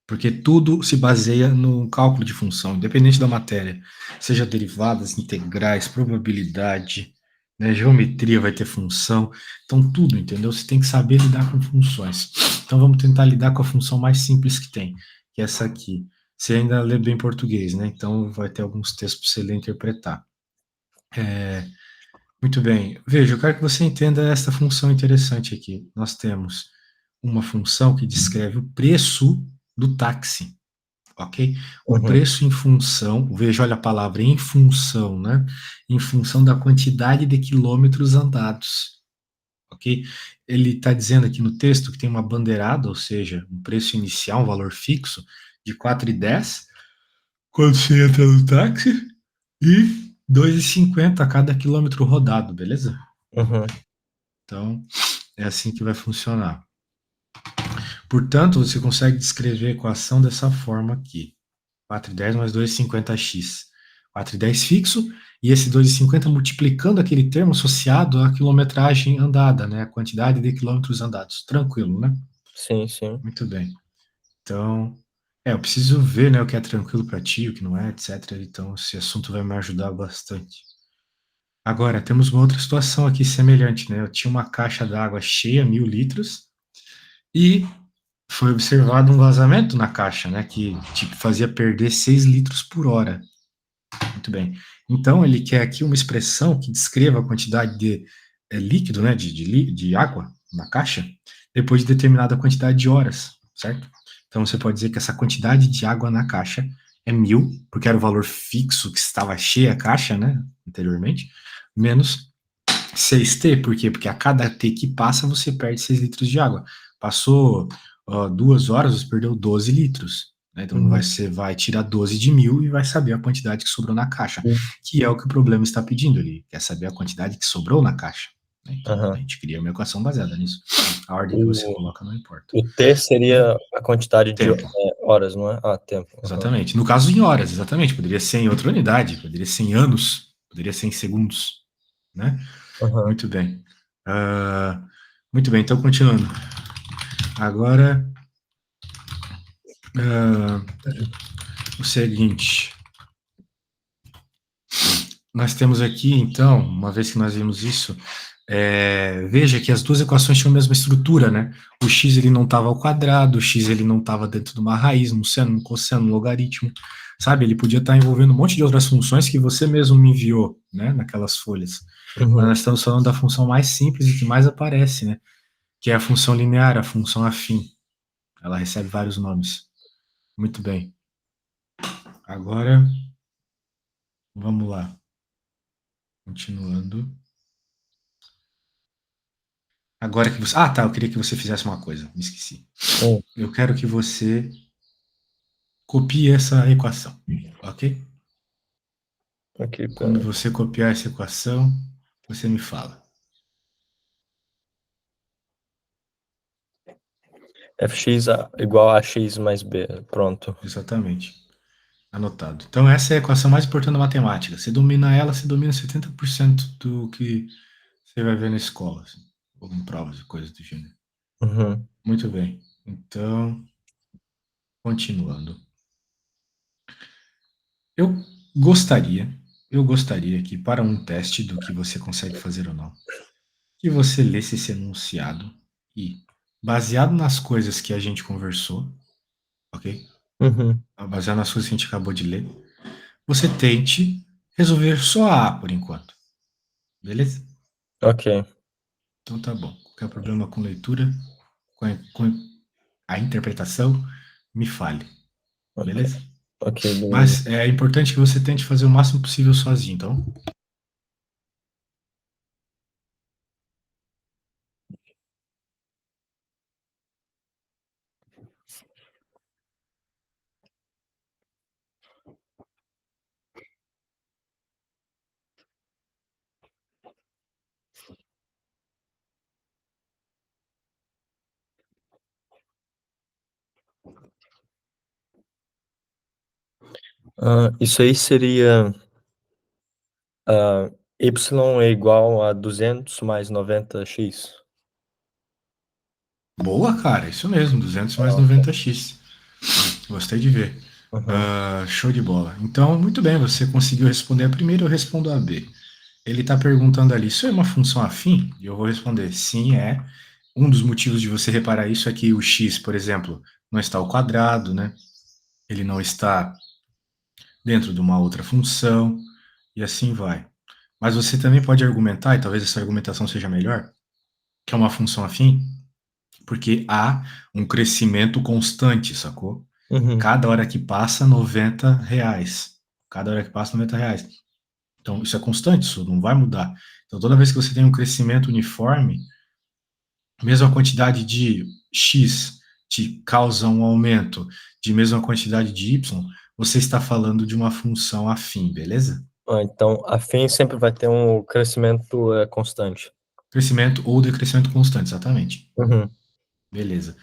Porque tudo se baseia no cálculo de função, independente da matéria, seja derivadas, integrais, probabilidade, né, geometria vai ter função, então tudo, entendeu? Você tem que saber lidar com funções. Então vamos tentar lidar com a função mais simples que tem, que é essa aqui. Você ainda lê bem português, né? Então vai ter alguns textos para você ler e interpretar. Muito bem. Veja, eu quero que você entenda esta função interessante aqui. Nós temos uma função que descreve o preço do táxi, ok? O Uhum. preço em função, veja, olha a palavra em função, né? Em função da quantidade de quilômetros andados, ok? Ele está dizendo aqui no texto que tem uma bandeirada, ou seja, um preço inicial, um valor fixo de 4,10 quando você entra no táxi e 2,50 a cada quilômetro rodado, beleza? Uhum. Então, é assim que vai funcionar. Portanto, você consegue descrever a equação dessa forma aqui. 4,10 mais 2,50x. 4,10 fixo, e esse 2,50 multiplicando aquele termo associado à quilometragem andada, né? A quantidade de quilômetros andados. Tranquilo, né? Sim, sim. Muito bem. Então, eu preciso ver, né, o que é tranquilo para ti, o que não é, etc. Então, esse assunto vai me ajudar bastante. Agora, temos uma outra situação aqui semelhante, né? Eu tinha uma caixa d'água cheia, 1.000 litros, e foi observado um vazamento na caixa, né, que tipo, fazia perder 6 litros por hora. Muito bem. Então, ele quer aqui uma expressão que descreva a quantidade de líquido, né, de água na caixa, depois de determinada quantidade de horas, certo? Então, você pode dizer que essa quantidade de água na caixa é 1.000, porque era o valor fixo que estava cheia a caixa, né, anteriormente, menos 6T, por quê? Porque a cada T que passa, você perde 6 litros de água. Passou 2 horas, você perdeu 12 litros. Né? Então, Uhum. você vai tirar 12 de 1.000 e vai saber a quantidade que sobrou na caixa, Sim. que é o que o problema está pedindo. Ele quer saber a quantidade que sobrou na caixa. Né? Então, a Aham. gente cria uma equação baseada nisso. A ordem que você O, coloca não importa. o T seria a quantidade de Tempo, horas, não é? Ah, tempo. Aham. exatamente. No caso, em horas, exatamente. Poderia ser em outra unidade, poderia ser em anos, poderia ser em segundos. Né? Aham. Muito bem. Uh, muito bem, então continuando. Agora, uh, o seguinte. Nós temos aqui, então, uma vez que nós vimos isso, veja que as duas equações tinham a mesma estrutura, né? O x ele não estava ao quadrado, o x ele não estava dentro de uma raiz, no seno, no cosseno, no logaritmo, sabe? Ele podia estar envolvendo um monte de outras funções que você mesmo me enviou, né? Naquelas folhas. Mas Uhum. nós estamos falando da função mais simples e que mais aparece, né? Que é a função linear, a função afim. Ela recebe vários nomes. Muito bem. Agora, vamos lá. Continuando. Agora que você. Ah, tá. Eu queria que você fizesse uma coisa. Me esqueci. Hum. Eu quero que você copie essa equação. Ok? Aqui, Quando pera. você copiar essa equação, você me fala. Igual a x mais b. Pronto. Exatamente. Anotado. Então, essa é a equação mais importante da matemática. Você domina ela, você domina 70% do que você vai ver na escola. Assim, ou em provas e coisas do gênero. Uhum. Muito bem. Então, continuando. Eu gostaria, eu gostaria que para um teste do que você consegue fazer ou não, que você lesse esse enunciado e, baseado nas coisas que a gente conversou, ok? Uhum. Baseado nas coisas que a gente acabou de ler, você tente resolver só a por enquanto, beleza? Ok. Então tá bom. Qualquer problema com leitura, com a interpretação, me fale, Ok. beleza? Ok, beleza. Mas é importante que você tente fazer o máximo possível sozinho, então. Isso aí seria y é igual a 200 mais 90x. Boa, cara, isso mesmo, 200 mais 90x. Gostei de ver. Uhum. Show de bola. Então, muito bem, você conseguiu responder a primeira, eu respondo a B. Ele está perguntando ali, isso é uma função afim? E eu vou responder, sim, é. Um dos motivos de você reparar isso é que o x, por exemplo, não está ao quadrado, né? Ele não está dentro de uma outra função, e assim vai. Mas você também pode argumentar, e talvez essa argumentação seja melhor, que é uma função afim, porque há um crescimento constante, sacou? Uhum. Cada hora que passa, R$ 90. Cada hora que passa, R$ 90. Então, isso é constante, isso não vai mudar. Então, toda vez que você tem um crescimento uniforme, mesma quantidade de X te causa um aumento de mesma quantidade de Y, você está falando de uma função afim, beleza? Então, afim sempre vai ter um crescimento constante. Crescimento ou decrescimento constante, exatamente. Uhum. Beleza.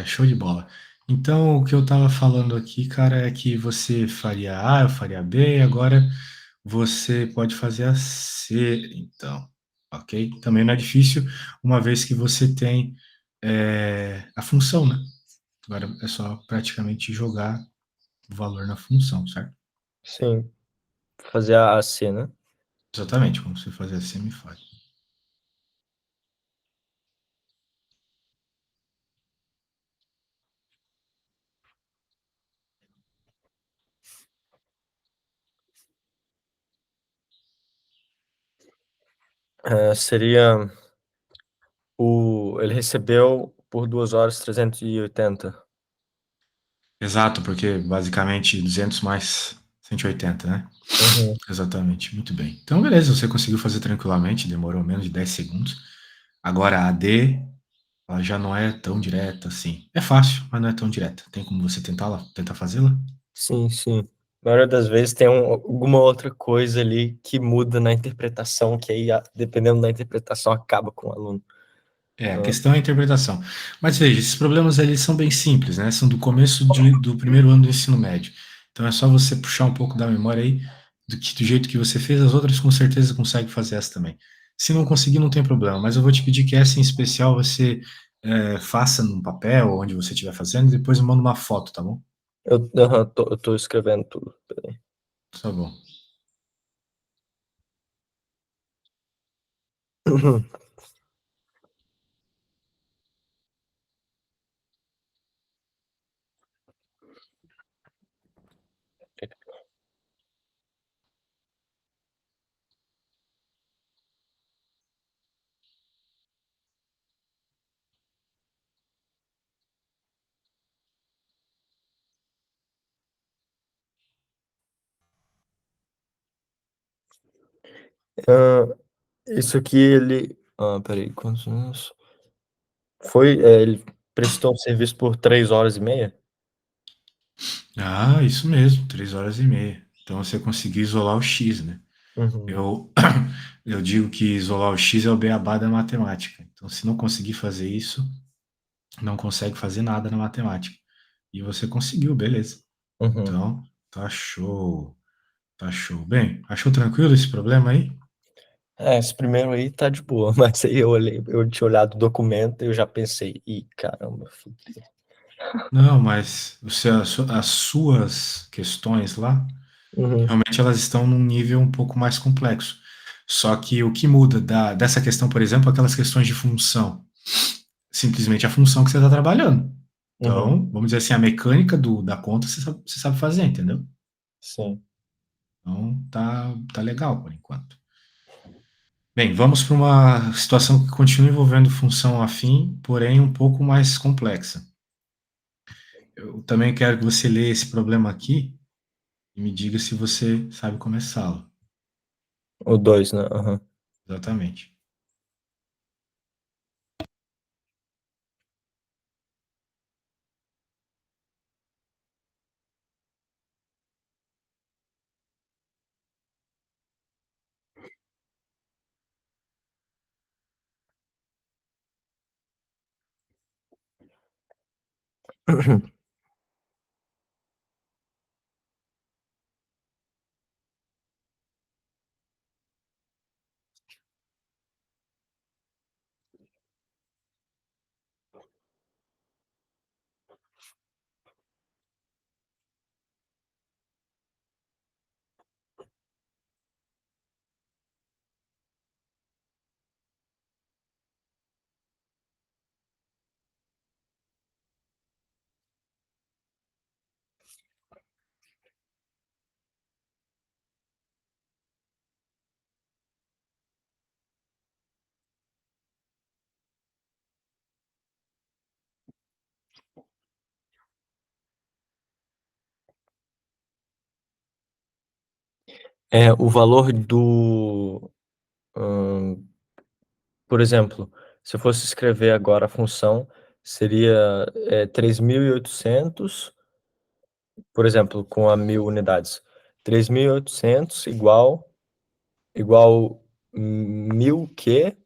Show de bola. Então, o que eu estava falando aqui, cara, é que você faria A, eu faria B, e agora você pode fazer a C, então, ok? Também não é difícil, uma vez que você tem a função, né? Agora é só praticamente jogar o valor na função, certo? Sim, fazer a C, né? Exatamente, como você fazer assim, me fale. Seria ele recebeu por 2 horas 380. Exato, porque basicamente 200 mais 180, né? Uhum. Exatamente, muito bem. Então, beleza, você conseguiu fazer tranquilamente, demorou menos de 10 segundos. Agora, a AD, ela já não é tão direta assim. É fácil, mas não é tão direta. Tem como você tentar fazê-la? Sim, sim. Na maioria das vezes tem alguma outra coisa ali que muda na interpretação, que aí, dependendo da interpretação, acaba com o aluno. A Ah, questão é a interpretação. Mas veja, esses problemas ali são bem simples, né? São do começo do primeiro ano do ensino médio. Então é só você puxar um pouco da memória aí, do jeito que você fez, as outras com certeza consegue fazer essa também. Se não conseguir, não tem problema, mas eu vou te pedir que essa em especial você faça num papel, onde você estiver fazendo, e depois manda uma foto, tá bom? eu tô escrevendo tudo. Peraí. Tá bom. Ah, isso aqui ele. Peraí, quantos anos? Ele prestou um serviço por 3 horas e meia? Ah, isso mesmo, 3 horas e meia. Então você conseguiu isolar o X, né? Uhum. Eu, eu digo que isolar o X é o beabá da matemática. Então, se não conseguir fazer isso, não consegue fazer nada na matemática. E você conseguiu, beleza. Uhum. Então, tá show. Tá show. Bem, achou tranquilo esse problema aí? Esse primeiro aí tá de boa, mas aí eu tinha olhado o documento e eu já pensei, ih, caramba, fudeu. Não, mas as suas questões lá, Uhum. realmente elas estão num nível um pouco mais complexo. Só que o que muda dessa questão, por exemplo, aquelas questões de função, simplesmente a função que você está trabalhando. Uhum. Então, vamos dizer assim, a mecânica da conta você sabe fazer, entendeu? Sim. Então, tá legal por enquanto. Bem, vamos para uma situação que continua envolvendo função afim, porém um pouco mais complexa. Eu também quero que você leia esse problema aqui e me diga se você sabe começá-lo. O 2, né? Aham. Exatamente. O valor do... por exemplo, se eu fosse escrever agora a função, seria 3.800, por exemplo, com a 1.000 unidades. 3.800 igual 1.000 Q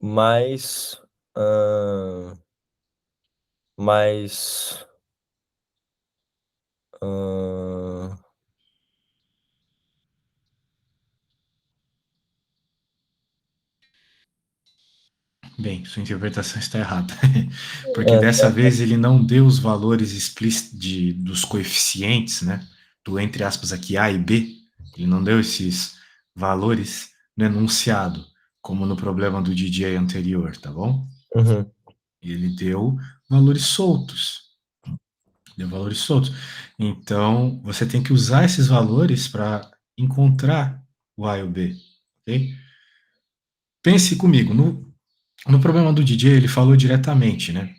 mais... mais... Bem, sua interpretação está errada. Porque dessa vez ele não deu os valores explícitos dos coeficientes, né? Do entre aspas aqui A e B. Ele não deu esses valores no enunciado, como no problema do DJ anterior, tá bom? Uhum. Ele deu valores soltos. Deu valores soltos. Então, você tem que usar esses valores para encontrar o A e o B, ok? Pense comigo, no problema do DJ, ele falou diretamente, né?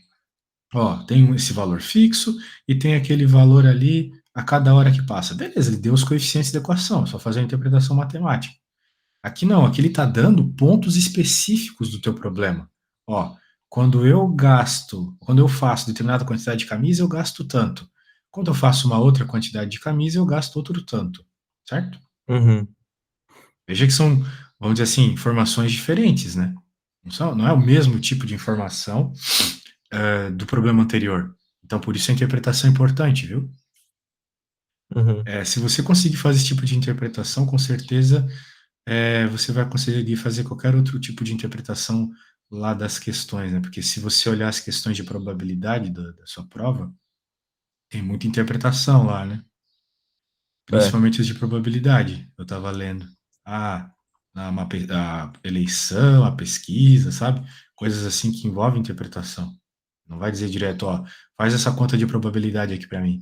Ó, tem esse valor fixo e tem aquele valor ali a cada hora que passa. Beleza, ele deu os coeficientes da equação, é só fazer a interpretação matemática. Aqui não, aqui ele está dando pontos específicos do teu problema. Ó, quando eu faço determinada quantidade de camisa, eu gasto tanto. Quando eu faço uma outra quantidade de camisa, eu gasto outro tanto, certo? Uhum. Veja que são, vamos dizer assim, informações diferentes, né? Não é o mesmo tipo de informação do problema anterior. Então, por isso a interpretação é importante, viu? Uhum. Se você conseguir fazer esse tipo de interpretação, com certeza você vai conseguir fazer qualquer outro tipo de interpretação lá das questões, né? Porque se você olhar as questões de probabilidade da sua prova, tem muita interpretação lá, né? Principalmente as de probabilidade. Eu estava lendo. Ah, a eleição, a pesquisa, sabe? Coisas assim que envolvem interpretação. Não vai dizer direto, ó, faz essa conta de probabilidade aqui para mim.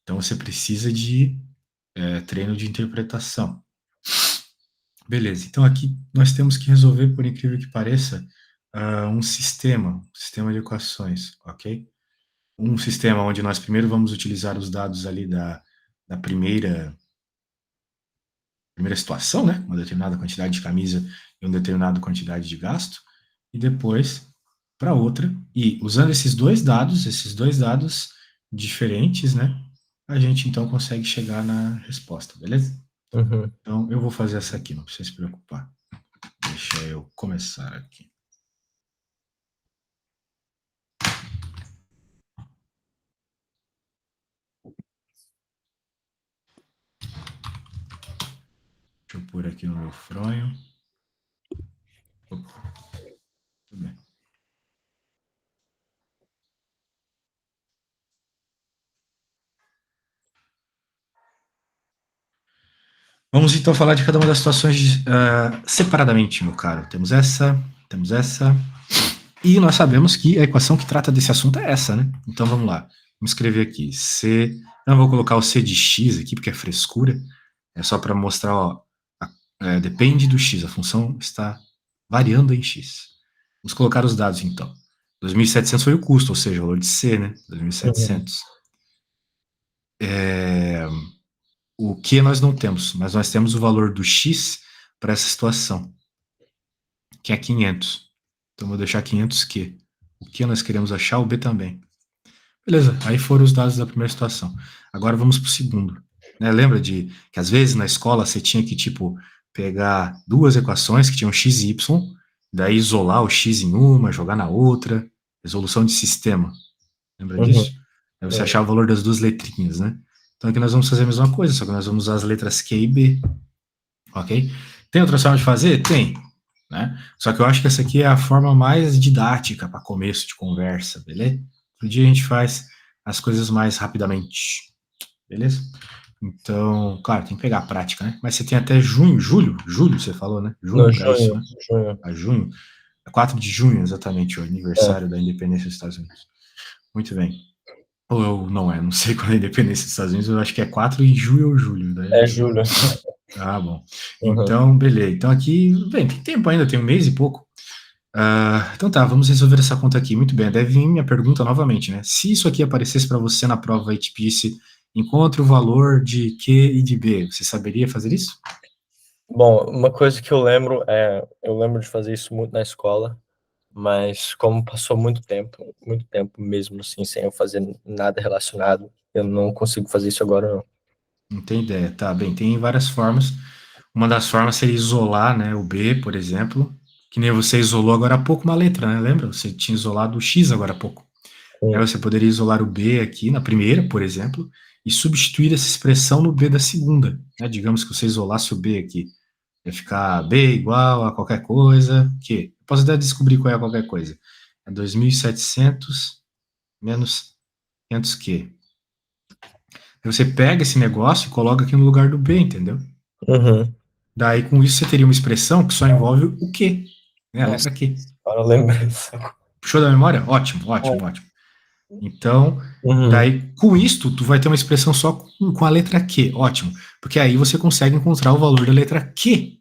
Então você precisa de treino de interpretação. Beleza, então aqui nós temos que resolver, por incrível que pareça, um sistema de equações, ok? Um sistema onde nós primeiro vamos utilizar os dados ali da primeira situação, né? Uma determinada quantidade de camisa e uma determinada quantidade de gasto, e depois para outra, e usando esses dois dados diferentes, né? A gente então consegue chegar na resposta, beleza? Uhum. Então eu vou fazer essa aqui, não precisa se preocupar. Deixa eu começar aqui. Deixa eu pôr aqui no meu fronho. Opa, tudo bem. Vamos então falar de cada uma das situações separadamente, meu caro. Temos essa. E nós sabemos que a equação que trata desse assunto é essa, né? Então vamos lá. Vamos escrever aqui C. Eu não vou colocar o C de x aqui, porque é frescura. É só para mostrar, ó, depende do x. A função está variando em x. Vamos colocar os dados então. 2.700 foi o custo, ou seja, o valor de C, né? 2.700. O que nós não temos, mas nós temos o valor do x para essa situação, que é 500. Então, vou deixar 500Q. O que nós queremos achar, o B também. Beleza, aí foram os dados da primeira situação. Agora vamos para o segundo. Né? Lembra de que às vezes na escola você tinha que, tipo, pegar duas equações que tinham x e y, daí isolar o x em uma, jogar na outra, resolução de sistema. Lembra disso? Aí você achar o valor das duas letrinhas, né? Então aqui nós vamos fazer a mesma coisa, só que nós vamos usar as letras Q e B, ok? Tem outra forma de fazer? Tem, né? Só que eu acho que essa aqui é a forma mais didática para começo de conversa, beleza? Outro dia a gente faz as coisas mais rapidamente, beleza? Então, claro, tem que pegar a prática, né? Mas você tem até julho você falou, né? Junho para isso, né? A junho. 4 de junho, exatamente, o aniversário da independência dos Estados Unidos. Muito bem. Ou não é, não sei qual é a independência dos Estados Unidos, eu acho que é 4 de julho ou julho. É julho. Ah, bom. Então, beleza. Então aqui, bem, tem tempo ainda, tem um mês e pouco. Então tá, vamos resolver essa conta aqui. Muito bem, deve vir minha pergunta novamente, né? Se isso aqui aparecesse para você na prova e te pedisse, encontre o valor de Q e de B, você saberia fazer isso? Bom, uma coisa que eu lembro de fazer isso muito na escola, mas como passou muito tempo mesmo assim, sem eu fazer nada relacionado, eu não consigo fazer isso agora, não. Não tem ideia. Tá, bem, tem várias formas. Uma das formas seria isolar, né, o B, por exemplo, que nem você isolou agora há pouco uma letra, né? Lembra? Você tinha isolado o X agora há pouco. Aí Sim. você poderia isolar o B aqui na primeira, por exemplo, e substituir essa expressão no B da segunda, né? Digamos que você isolasse o B aqui. Ia ficar B igual a qualquer coisa, que? Eu posso até descobrir qual é a qualquer coisa. É 2.700 menos 500Q. Aí você pega esse negócio e coloca aqui no lugar do B, entendeu? Uhum. Daí, com isso, você teria uma expressão que só envolve o Q, né? A Nossa, letra Q. para lembrar. Puxou da memória? Ótimo, ótimo, ótimo. Então, Uhum. daí, com isto, tu vai ter uma expressão só com a letra Q. Ótimo. Porque aí você consegue encontrar o valor da letra Q,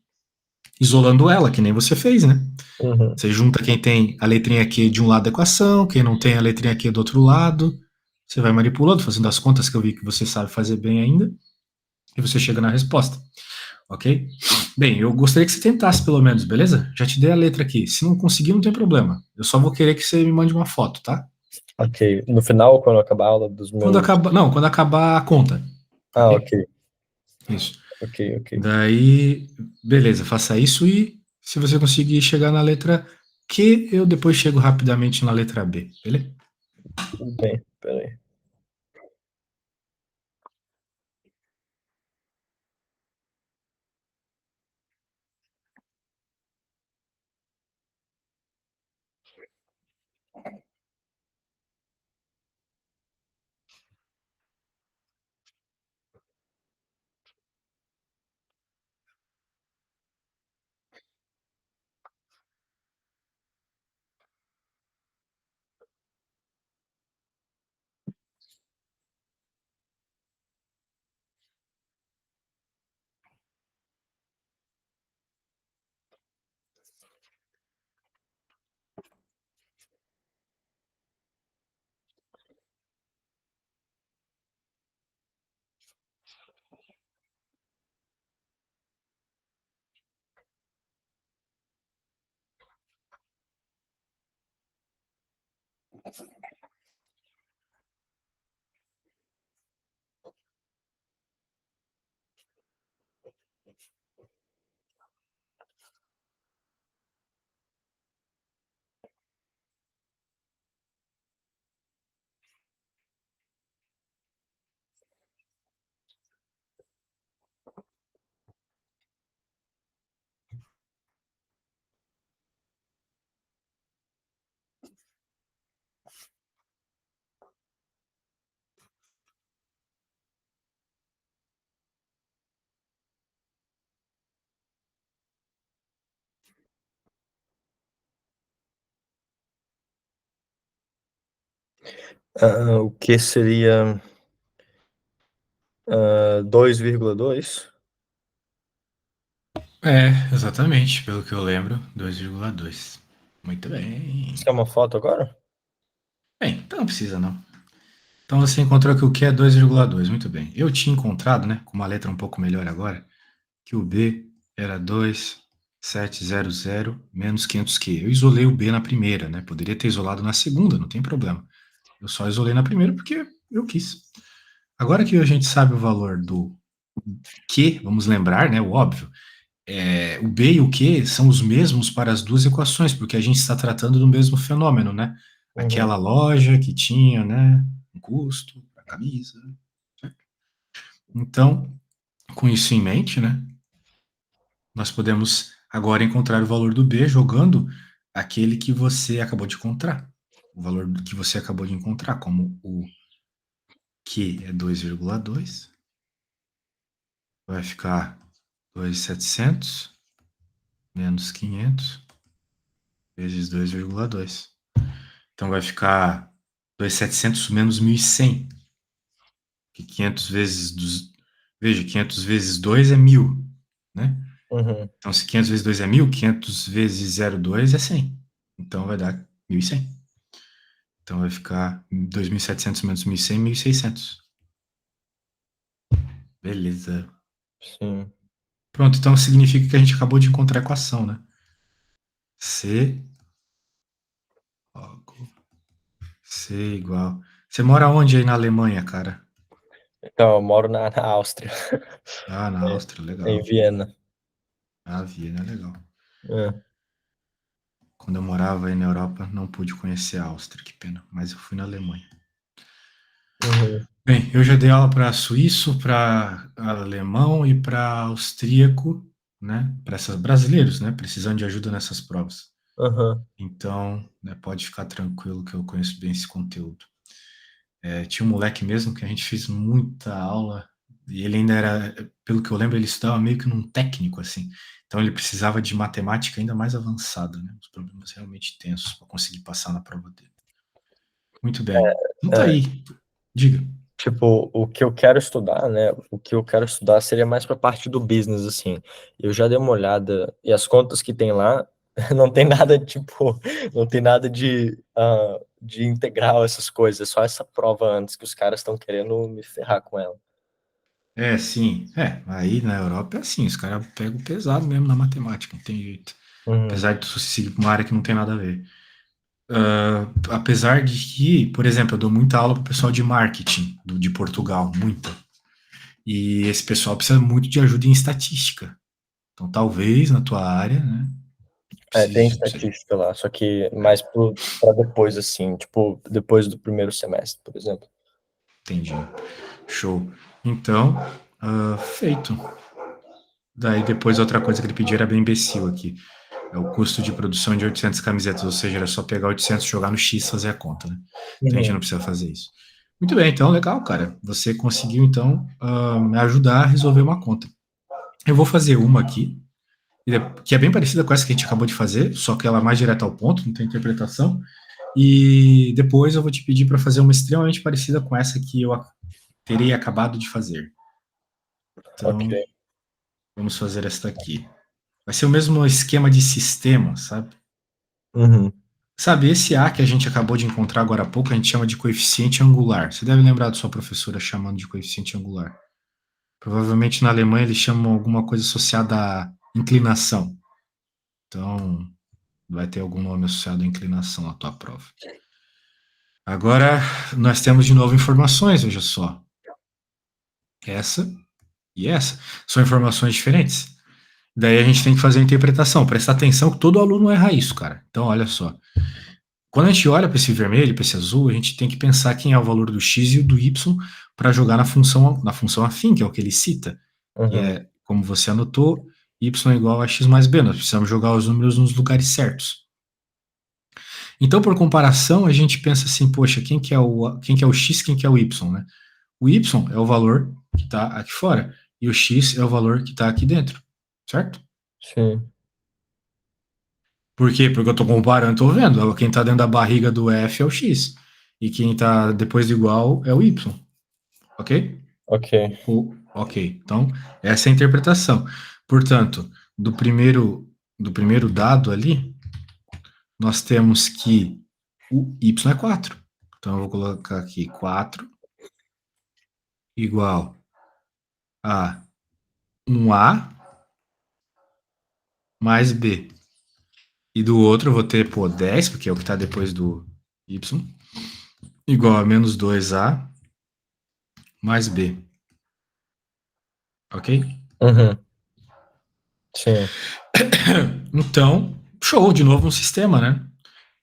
isolando ela, que nem você fez, né? Uhum. Você junta quem tem a letrinha Q de um lado da equação, quem não tem a letrinha Q do outro lado. Você vai manipulando, fazendo as contas que eu vi que você sabe fazer bem ainda, e você chega na resposta. Ok? Bem, eu gostaria que você tentasse pelo menos, beleza? Já te dei a letra aqui. Se não conseguir, não tem problema. Eu só vou querer que você me mande uma foto, tá? Ok. No final, quando acabar a aula dos Quando meus. acabar, não, quando acabar a conta, Ah, ok? ok. Isso. Ok, ok. Daí, beleza, faça isso e se você conseguir chegar na letra Q, eu depois chego rapidamente na letra B, beleza? Tudo bem. Peraí. O que seria 2,2? É, exatamente, pelo que eu lembro, 2,2. Muito bem. Você quer uma foto agora? Bem, então não precisa não. Então você encontrou que o Q é 2,2, muito bem. Eu tinha encontrado, né, com uma letra um pouco melhor agora, que o B era 2.700 menos 500Q. Eu isolei o B na primeira, né? Poderia ter isolado na segunda, não tem problema. Eu só isolei na primeira porque eu quis. Agora que a gente sabe o valor do Q, vamos lembrar, né, o óbvio, o B e o Q são os mesmos para as duas equações, porque a gente está tratando do mesmo fenômeno, né? Uhum. Aquela loja que tinha, né, um custo para camisa. Então, com isso em mente, né, nós podemos agora encontrar o valor do B jogando aquele que você acabou de encontrar. O valor que você acabou de encontrar, como o Q é 2,2, vai ficar 2.700 menos 500 vezes 2,2. Então vai ficar 2.700 menos 1.100, que 500 vezes... Veja, 500 vezes 2 é 1.000, né? Uhum. Então, se 500 vezes 2 é 1.000, 500 vezes 0,2 é 100. Então, vai dar 1.100. Então, vai ficar 2.700 menos 1.100, 1.600. Beleza. Sim. Pronto, então significa que a gente acabou de encontrar a equação, né? C, C igual. Você mora onde aí na Alemanha, cara? Então, eu moro na Áustria, Ah, na Áustria, em legal. Viena. Ah, Viena é legal. É. Quando eu morava aí na Europa, não pude conhecer a Áustria, que pena, mas eu fui na Alemanha. Uhum, Bem, eu já dei aula para suíço, para alemão e para austríaco, né? Para esses brasileiros, né? Precisando de ajuda nessas provas. uhum. Então, né, pode ficar tranquilo que eu conheço bem esse conteúdo. Tinha um moleque mesmo que a gente fez muita aula e ele ainda era, pelo que eu lembro, ele estudava meio que num técnico, assim. Então ele precisava de matemática ainda mais avançada, né? Os problemas realmente tensos para conseguir passar na prova dele. Muito bem. Então tá É, aí. Diga. tipo, o que eu quero estudar, né? O que eu quero estudar seria mais para parte do business, assim. Eu já dei uma olhada e as contas que tem lá não tem nada, tipo, não tem nada de integral, essas coisas. É só essa prova antes que os caras estão querendo me ferrar com ela. Sim. Aí na Europa é assim, os caras pegam pesado mesmo na matemática, não tem jeito. Uhum, Apesar de tu seguir pra uma área que não tem nada a ver. Apesar de que, por exemplo, eu dou muita aula pro pessoal de marketing de Portugal, muita. E esse pessoal precisa muito de ajuda em estatística. Então, talvez na tua área, né, é, tem precise. estatística lá, só que mais para depois, assim, tipo, depois do primeiro semestre, por exemplo. Entendi. Show. Então, feito. Daí depois outra coisa que ele pediu era bem imbecil aqui. É o custo de produção de 800 camisetas, ou seja, era só pegar 800, jogar no X e fazer a conta, né? Então a gente não Uhum. precisa fazer isso. Muito bem, então legal, cara. Você conseguiu então me ajudar a resolver uma conta. Eu vou fazer uma aqui, que é bem parecida com essa que a gente acabou de fazer, só que ela é mais direta ao ponto, não tem interpretação. E depois eu vou te pedir para fazer uma extremamente parecida com essa que eu terei acabado de fazer. Ok. Então, vamos fazer esta aqui. Vai ser o mesmo esquema de sistema, sabe? Uhum. Sabe, esse A que a gente acabou de encontrar agora há pouco, a gente chama de coeficiente angular. Você deve lembrar da sua professora chamando de coeficiente angular. Provavelmente na Alemanha eles chamam alguma coisa associada à inclinação. Então, vai ter algum nome associado à inclinação na tua prova. Agora, nós temos de novo informações, veja só. Essa e essa. São informações diferentes. Daí a gente tem que fazer a interpretação. Presta atenção que todo aluno erra isso, cara. Então, olha só. Quando a gente olha para esse vermelho, para esse azul, a gente tem que pensar quem é o valor do x e do y para jogar na função afim, que é o que ele cita. E Uhum. é, como você anotou, y é igual a x mais b. Nós precisamos jogar os números nos lugares certos. Então, por comparação, a gente pensa assim, poxa, quem que é o x, quem que é o y, né? O y é o valor que está aqui fora e o x é o valor que está aqui dentro, certo? Sim. Por quê? Porque eu estou comparando, estou vendo. Quem está dentro da barriga do f é o x e quem está depois do igual é o y, ok? Ok. Ok. Então, essa é a interpretação. Portanto, do primeiro dado ali, nós temos que o y é 4. Então, eu vou colocar aqui 4 igual a 1a mais b. E do outro eu vou ter, 10, porque é o que está depois do y, igual a menos 2a mais b. Ok? Uhum. Sim. Então, show, de novo um sistema, né?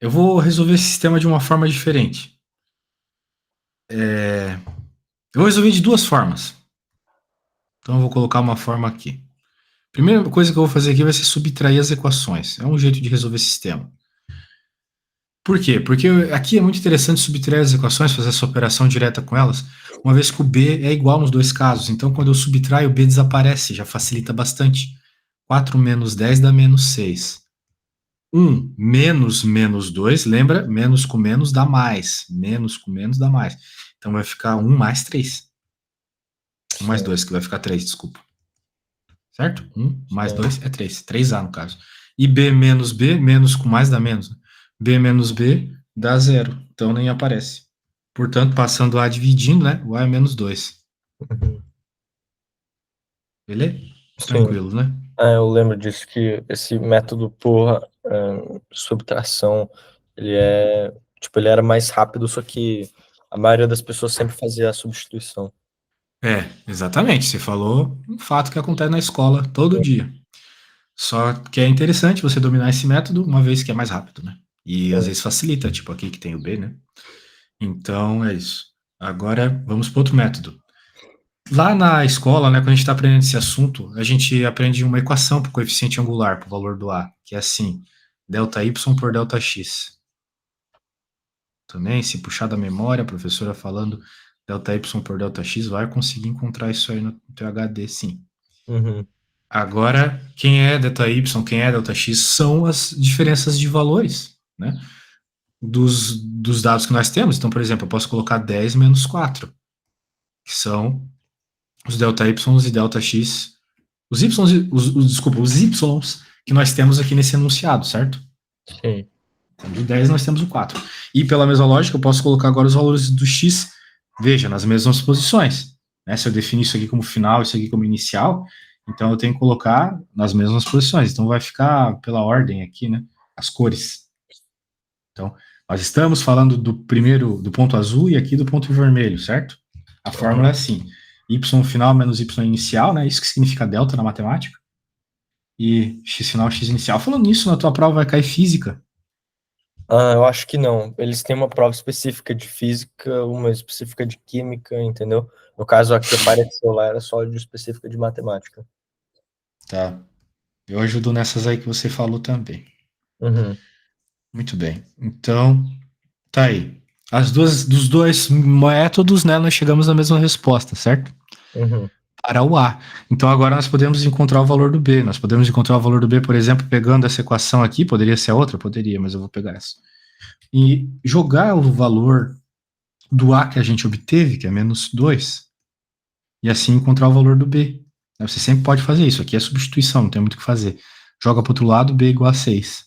Eu vou resolver esse sistema de uma forma diferente. Eu vou resolver de duas formas. Então eu vou colocar uma forma aqui. Primeira coisa que eu vou fazer aqui vai ser subtrair as equações. É um jeito de resolver esse sistema. Por quê? Porque aqui é muito interessante subtrair as equações, fazer essa operação direta com elas, uma vez que o b é igual nos dois casos. Então, quando eu subtraio, o b desaparece, já facilita bastante. 4 menos 10 dá menos 6. 1 menos menos 2, lembra? Menos com menos dá mais. Menos com menos dá mais. Então vai ficar 1 mais 3. 1 mais Sim. 2, que vai ficar 3, desculpa. Certo? 1 mais Sim. 2 é 3. 3A no caso. E B menos B, menos com mais dá menos. B menos B dá zero. Então nem aparece. Portanto, passando A dividindo, né? O A é menos 2. Uhum. Beleza? Sim. tranquilos, né? Eu lembro disso, que esse método por subtração, ele era mais rápido, só que a maioria das pessoas sempre fazia a substituição. É, exatamente. Você falou um fato que acontece na escola todo dia. Só que é interessante você dominar esse método, uma vez que é mais rápido, né? E às Sim. vezes facilita, tipo aqui que tem o B, né? Então é isso. Agora vamos para outro método. Lá na escola, né, quando a gente está aprendendo esse assunto, a gente aprende uma equação para o coeficiente angular, para o valor do A, que é assim: delta y por delta x. Também, se puxar da memória, a professora falando delta y por delta x, vai conseguir encontrar isso aí no teu HD, sim. Uhum. Agora, quem é delta y, quem é delta x, são as diferenças de valores, né? Dos dados que nós temos. Então, por exemplo, eu posso colocar 10 menos 4, que são os delta y e delta x. Os y, desculpa, os y que nós temos aqui nesse enunciado, certo? Sim. Então, do 10 nós temos o 4. E pela mesma lógica, eu posso colocar agora os valores do x, veja, nas mesmas posições. Né? Se eu definir isso aqui como final, isso aqui como inicial, então eu tenho que colocar nas mesmas posições. Então vai ficar pela ordem aqui, né? As cores. Então, nós estamos falando do primeiro, do ponto azul e aqui do ponto vermelho, certo? A fórmula Uhum. é assim: y final menos y inicial, né? Isso que significa delta na matemática. E x final, x inicial. Falando nisso, na tua prova vai cair física. Eu acho que não. Eles têm uma prova específica de física, uma específica de química, entendeu? No caso, a que apareceu lá era só de específica de matemática. Tá. Eu ajudo nessas aí que você falou também. Uhum. Muito bem. Então, tá aí. Dos dois métodos, né, nós chegamos na mesma resposta, certo? Uhum. Para o A. Então agora nós podemos encontrar o valor do B. Nós podemos encontrar o valor do B, por exemplo, pegando essa equação aqui. Poderia ser a outra? Poderia, mas eu vou pegar essa. E jogar o valor do A que a gente obteve, que é menos 2, e assim encontrar o valor do B. Você sempre pode fazer isso. Aqui é substituição, não tem muito o que fazer. Joga para o outro lado, B igual a 6.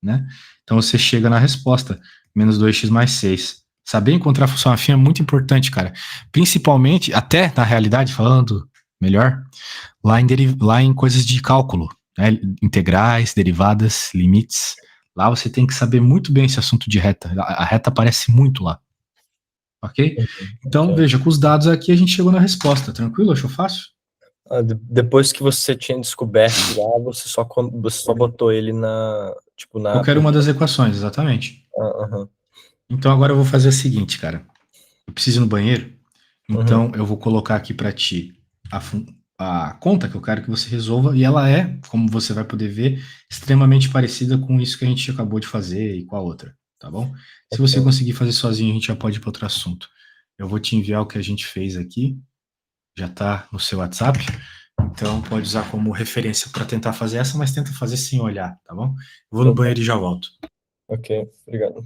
Né? Então você chega na resposta, menos 2x mais 6. Saber encontrar a função afim é muito importante, cara. Principalmente, até na realidade, falando melhor, lá em coisas de cálculo, né? Integrais, derivadas, limites. Lá você tem que saber muito bem esse assunto de reta. A reta aparece muito lá, ok? Uhum. Então, Ok. veja, com os dados aqui a gente chegou na resposta. Tranquilo? Achou fácil? Depois que você tinha descoberto lá, você só botou ele na, tipo, na Qualquer uma primeira. das equações, exatamente. Aham. Então agora eu vou fazer o seguinte, cara. Eu preciso ir no banheiro. Uhum. Então, eu vou colocar aqui para ti a, a conta que eu quero que você resolva, e ela é, como você vai poder ver, extremamente parecida com isso que a gente acabou de fazer e com a outra, tá bom? Se você Ok. conseguir fazer sozinho, a gente já pode ir para outro assunto. Eu vou te enviar o que a gente fez aqui, já está no seu WhatsApp, então pode usar como referência para tentar fazer essa, mas tenta fazer sem olhar, tá bom? Eu vou no Então tá. banheiro e já volto. Ok, obrigado.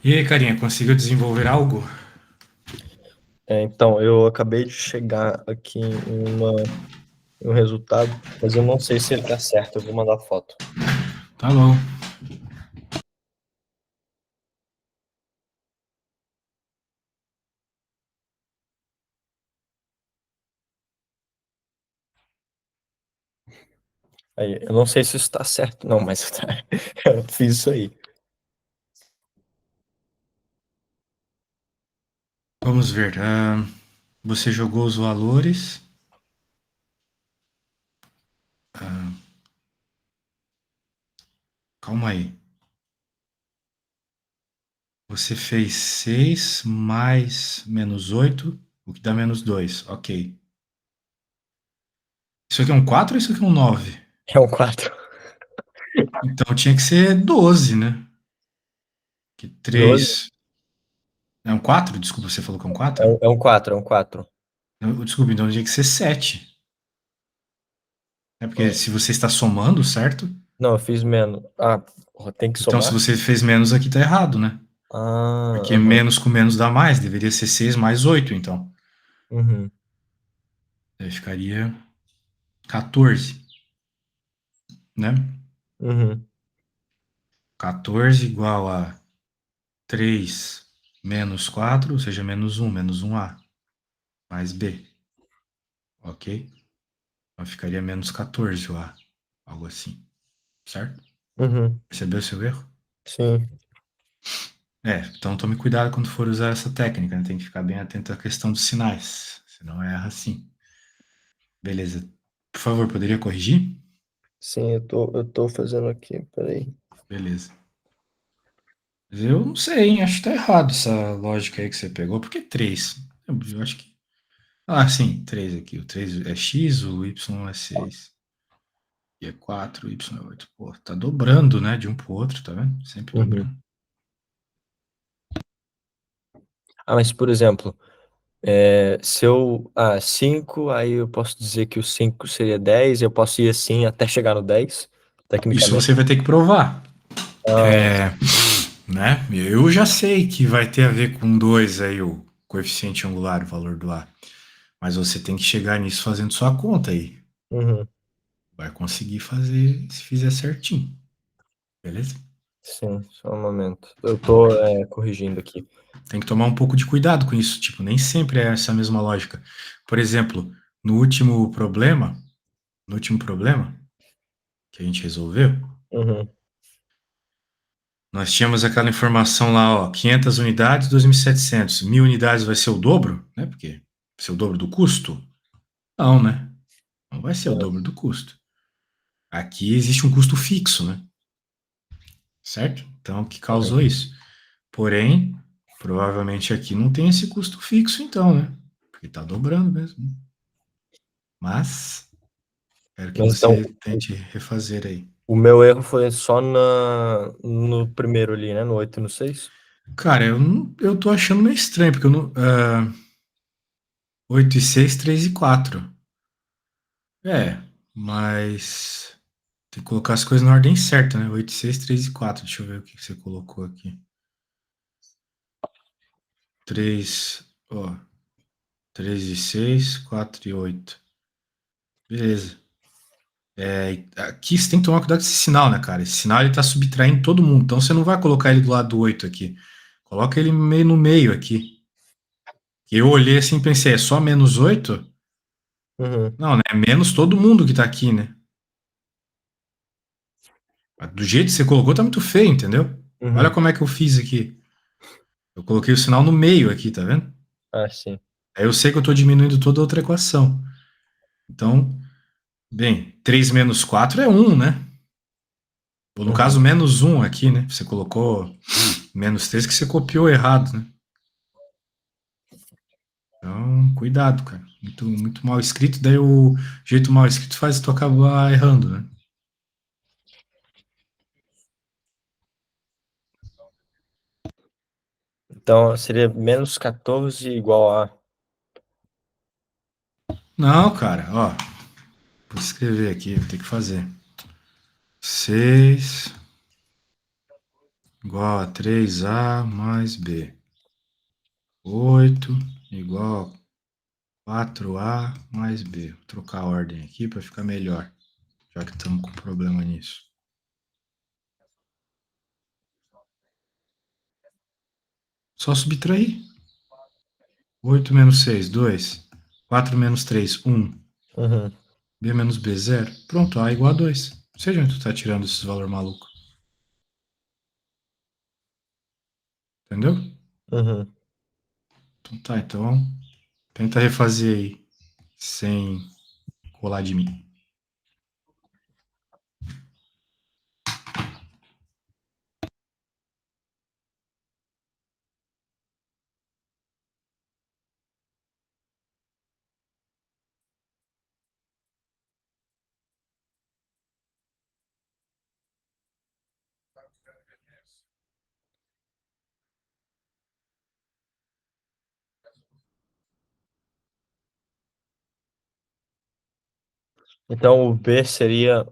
E aí, carinha, conseguiu desenvolver algo? Então, eu acabei de chegar aqui em um resultado, mas eu não sei se ele tá certo. Eu vou mandar foto. Tá bom. Aí, eu não sei se isso tá certo, não, mas eu fiz isso aí. Vamos ver. Você jogou os valores. Calma aí. Você fez 6 mais menos 8, o que dá menos 2. Ok. Isso aqui é um 4 ou isso aqui é um 9? É um 4. Então tinha que ser 12, né? Que 12? 3. É um 4? Desculpa, você falou que é um É 4? um, é um 4, é um 4. Desculpa, então tinha que ser 7. É porque Ah, se você está somando, certo? não, eu fiz menos. Ah, porra, tem que Então se somar? você fez menos aqui tá errado, né? Ah, Porque aham. menos com menos dá mais, deveria ser 6 mais 8, então. Uhum, Aí ficaria 14, né? uhum, 14 igual a 3 menos 4, ou seja, menos um a mais b, ok? Então ficaria menos 14 o a, algo assim, certo? uhum. Percebeu seu erro? Sim, Então tome cuidado quando for usar essa técnica, né? Tem que ficar bem atento à questão dos sinais, senão erra assim. Beleza. Por favor, poderia corrigir? sim, eu tô fazendo aqui, peraí. Beleza. Mas eu não sei, hein? Acho que tá errado essa lógica aí que você pegou. Por que 3? Eu acho que. Ah, sim, 3 aqui. O 3 é x, o y é 6. E é 4, o y é 8. Pô, tá dobrando, né? De um pro outro, tá vendo? Sempre Uhum. dobrando. Ah, mas por exemplo, se eu. 5, aí eu posso dizer que o 5 seria 10, eu posso ir assim até chegar no 10, Isso tecnicamente. você vai ter que provar. Ah, Né? Eu já sei que vai ter a ver com 2 aí, o coeficiente angular, o valor do A. Mas você tem que chegar nisso fazendo sua conta aí. uhum, Vai conseguir fazer se fizer certinho. Beleza? sim, só um momento. Eu tô corrigindo aqui. Tem que tomar um pouco de cuidado com isso. Tipo, nem sempre é essa mesma lógica. Por exemplo, no último problema que a gente resolveu, Uhum, nós tínhamos aquela informação lá, ó, 500 unidades, 2.700. 1.000 unidades vai ser o dobro, né? Porque vai ser o dobro do custo? Não, né? Não vai ser o é, dobro do custo. Aqui existe um custo fixo, né? Certo? Então, o que uhum. causou isso? Porém, provavelmente aqui não tem esse custo fixo, então, né? Porque tá dobrando mesmo. Mas, quero que Mas então, você tente refazer aí. o meu erro foi só no primeiro ali, né? No 8 e no 6. Cara, eu tô achando meio estranho, porque eu não. 8 e 6, 3 e 4. Mas. Tem que colocar as coisas na ordem certa, né? 8, 6, 3 e 4. Deixa eu ver o que você colocou aqui. 3, ó. 3 e 6, 4 e 8. Beleza. Aqui você tem que tomar cuidado com esse sinal, né, cara? Esse sinal ele tá subtraindo todo mundo. Então você não vai colocar ele do lado do 8 aqui. Coloca ele meio no meio aqui. Eu olhei assim e pensei, é só menos 8? Uhum, Não, né? É menos todo mundo que tá aqui, né? Do jeito que você colocou, tá muito feio, entendeu? Olha uhum. como é que eu fiz aqui. Eu coloquei o sinal no meio aqui, tá vendo? Ah, sim. Aí eu sei que eu tô diminuindo toda a outra equação. Então, bem, 3 menos 4 é 1, né? Ou no Uhum. caso, menos 1 aqui, né? Você colocou menos 3 que você copiou errado, né? Então, cuidado, cara. Muito, muito mal escrito, daí o jeito mal escrito faz tu acabar errando, né? Então seria menos 14 igual a. Não, cara, ó. Vou escrever aqui, vou ter que fazer. 6 igual a 3A mais B. 8 igual a 4A mais B. Vou trocar a ordem aqui para ficar melhor, já que estamos com problema nisso. Só subtrair. 8 menos 6, 2. 4 menos 3, 1. Uhum. B menos B, 0. Pronto, A igual a 2. Não sei de onde tu tá tirando esses valores malucos. Entendeu? Uhum. Então tá, então tenta refazer aí, sem colar de mim. Então o B seria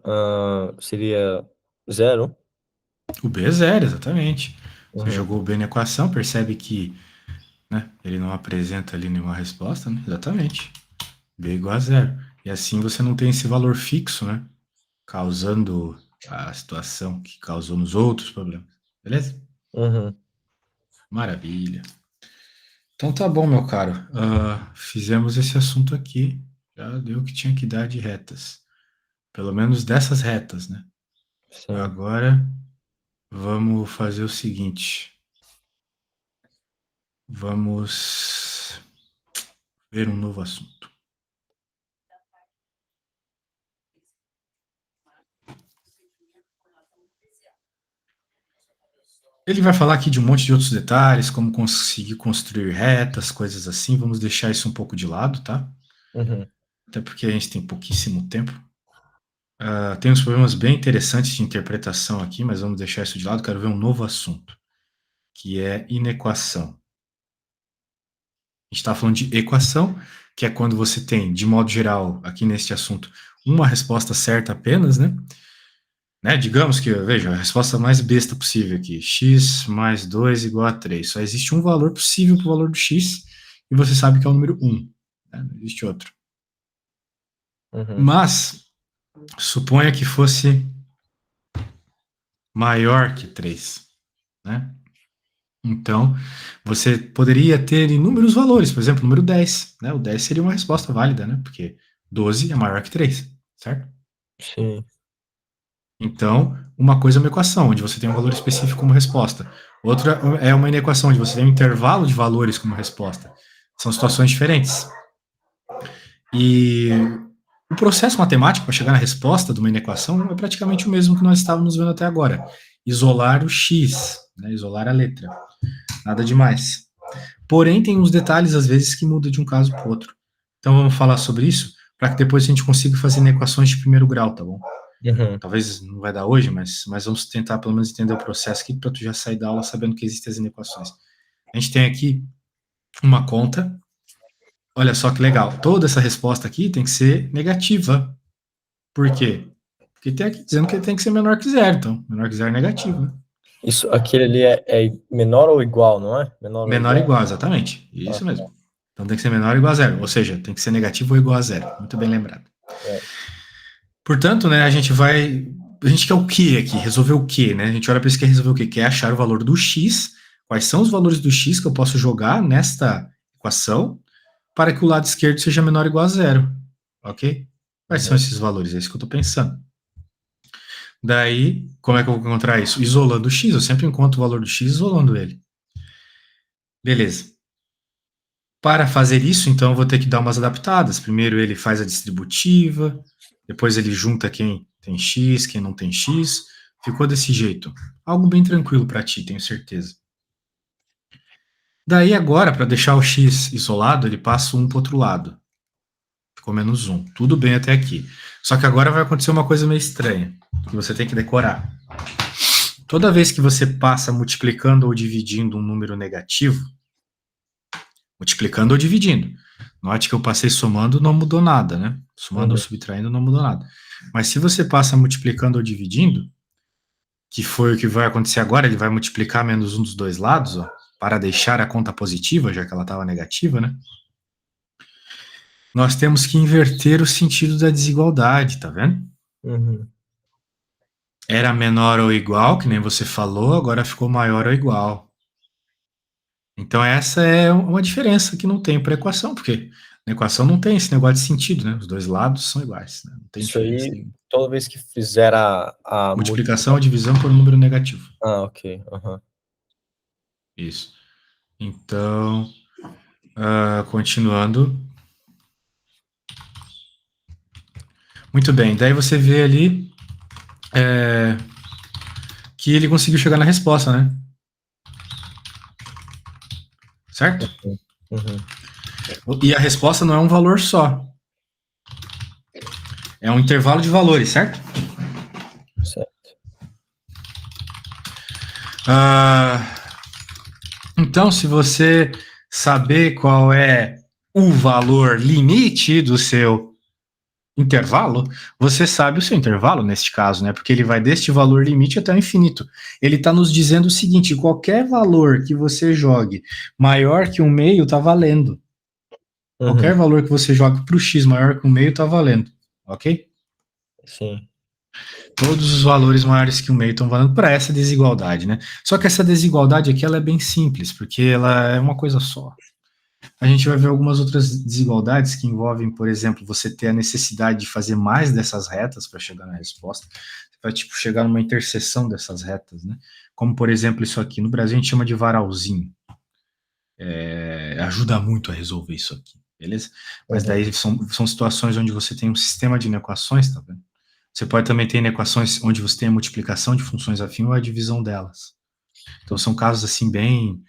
0? O B é 0, exatamente. Você Uhum. jogou o B na equação, percebe que, né, ele não apresenta ali nenhuma resposta, né? Exatamente. B igual a 0. E assim você não tem esse valor fixo, né? Causando a situação que causou nos outros problemas. Beleza? Uhum. Maravilha. Então tá bom, meu caro. Fizemos esse assunto aqui. Já deu o que tinha que dar de retas. Pelo menos dessas retas, né? Sim. Agora vamos fazer o seguinte. Vamos ver um novo assunto. Ele vai falar aqui de um monte de outros detalhes, como conseguir construir retas, coisas assim. Vamos deixar isso um pouco de lado, tá? Uhum. Até porque a gente tem pouquíssimo tempo. Tem uns problemas bem interessantes de interpretação aqui, mas vamos deixar isso de lado. Quero ver um novo assunto, que é inequação. A gente está falando de equação, que é quando você tem, de modo geral, aqui neste assunto, uma resposta certa apenas, né? Digamos que, veja, a resposta mais besta possível aqui, x mais 2 igual a 3. Só existe um valor possível para o valor do x, e você sabe que é o número 1. Né? Não existe outro. Uhum. Mas, suponha que fosse maior que 3. Né? Então, você poderia ter inúmeros valores, por exemplo, o número 10. Né? O 10 seria uma resposta válida, né? Porque 12 é maior que 3, certo? Sim. Então, uma coisa é uma equação, onde você tem um valor específico como resposta. Outra é uma inequação, onde você tem um intervalo de valores como resposta. São situações diferentes. E o processo matemático para chegar na resposta de uma inequação é praticamente o mesmo que nós estávamos vendo até agora. Isolar o x, né? Isolar a letra. Nada demais. Porém, tem uns detalhes, às vezes, que mudam de um caso para o outro. Então, vamos falar sobre isso, para que depois a gente consiga fazer inequações de primeiro grau, tá bom? Uhum. Talvez não vai dar hoje, mas vamos tentar pelo menos entender o processo aqui para tu já sair da aula sabendo que existem as inequações. A gente tem aqui uma conta. Olha só que legal. Toda essa resposta aqui tem que ser negativa. Por quê? Porque tem aqui dizendo que tem que ser menor que zero. Então, menor que zero é negativo, né? Isso, aquele ali é menor ou igual, não é? Menor ou Menor ou igual? igual, exatamente. Ah, Isso mesmo. Então tem que ser menor ou igual a zero. Ou seja, tem que ser negativo ou igual a zero. Muito bem lembrado. é. Portanto, né, a gente vai. A gente quer o que aqui? Resolver o que, né? A gente olha para isso e quer resolver o que? Quer achar o valor do x. Quais são os valores do x que eu posso jogar nesta equação para que o lado esquerdo seja menor ou igual a zero. Ok? Quais são Uhum. esses valores? É isso que eu estou pensando. Daí, como é que eu vou encontrar isso? Isolando o x. Eu sempre encontro o valor do x isolando ele. Beleza. Para fazer isso, então, eu vou ter que dar umas adaptadas. Primeiro ele faz a distributiva, depois ele junta quem tem x, quem não tem x. Ficou desse jeito. Algo bem tranquilo para ti, tenho certeza. Daí agora, para deixar o x isolado, ele passa um para o outro lado. Ficou menos um. Tudo bem até aqui. Só que agora vai acontecer uma coisa meio estranha, que você tem que decorar. Toda vez que você passa multiplicando ou dividindo um número negativo, multiplicando ou dividindo. Note que eu passei somando, não mudou nada, né? Somando ou Uhum. subtraindo, não mudou nada. Mas se você passa multiplicando ou dividindo, o que foi o que vai acontecer agora, ele vai multiplicar menos um dos dois lados, ó, para deixar a conta positiva, já que ela estava negativa, né? Nós temos que inverter o sentido da desigualdade, tá vendo? Uhum. Era menor ou igual, que nem você falou, agora ficou maior ou igual. Então essa é uma diferença que não tem para equação, porque na equação não tem esse negócio de sentido, né? Os dois lados são iguais, né? Não tem Isso diferença aí, nenhuma. toda vez que fizer a Multiplicação ou divisão por um número negativo. Ah, ok. Uhum. Isso. Então, continuando. Muito bem, daí você vê ali que ele conseguiu chegar na resposta, né? Certo? Uhum. Uhum. E a resposta não é um valor só. É um intervalo de valores, certo? Certo. Então, se você saber qual é o valor limite do seu intervalo, você sabe o seu intervalo neste caso, né? Porque ele vai deste valor limite até o infinito. Ele está nos dizendo o seguinte: qualquer valor que você jogue maior que um meio está valendo. Uhum. Qualquer valor que você jogue para o x maior que um meio está valendo, ok? Sim. Todos os valores maiores que um meio estão valendo para essa desigualdade, né? Só que essa desigualdade aqui ela é bem simples, porque ela é uma coisa só. A gente vai ver algumas outras desigualdades que envolvem, por exemplo, você ter a necessidade de fazer mais dessas retas para chegar na resposta. Você vai, tipo, chegar numa interseção dessas retas, né? Como, por exemplo, isso aqui. No Brasil, a gente chama de varalzinho. Ajuda muito a resolver isso aqui, beleza? Mas Uhum. daí são situações onde você tem um sistema de inequações, tá vendo? Você pode também ter inequações onde você tem a multiplicação de funções afins ou a divisão delas. Então são casos assim bem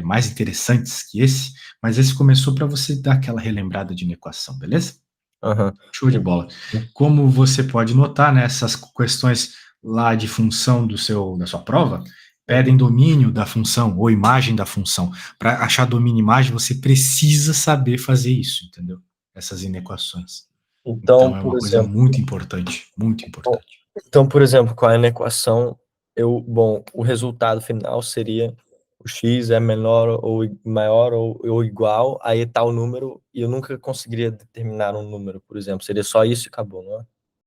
mais interessantes que esse, mas esse começou para você dar aquela relembrada de inequação, beleza? Uhum. Show de E- bola. Como você pode notar, né, essas questões lá de função da sua prova pedem Uhum. domínio da função ou imagem da função. Para achar domínio e imagem, você precisa saber fazer isso, entendeu? Essas inequações. Então, Então é por uma coisa exemplo, muito importante, muito bom, importante. então, por exemplo, com a inequação, o resultado final seria o x é menor ou maior ou igual a tal número, e eu nunca conseguiria determinar um número, por exemplo. Seria só isso e acabou, não é?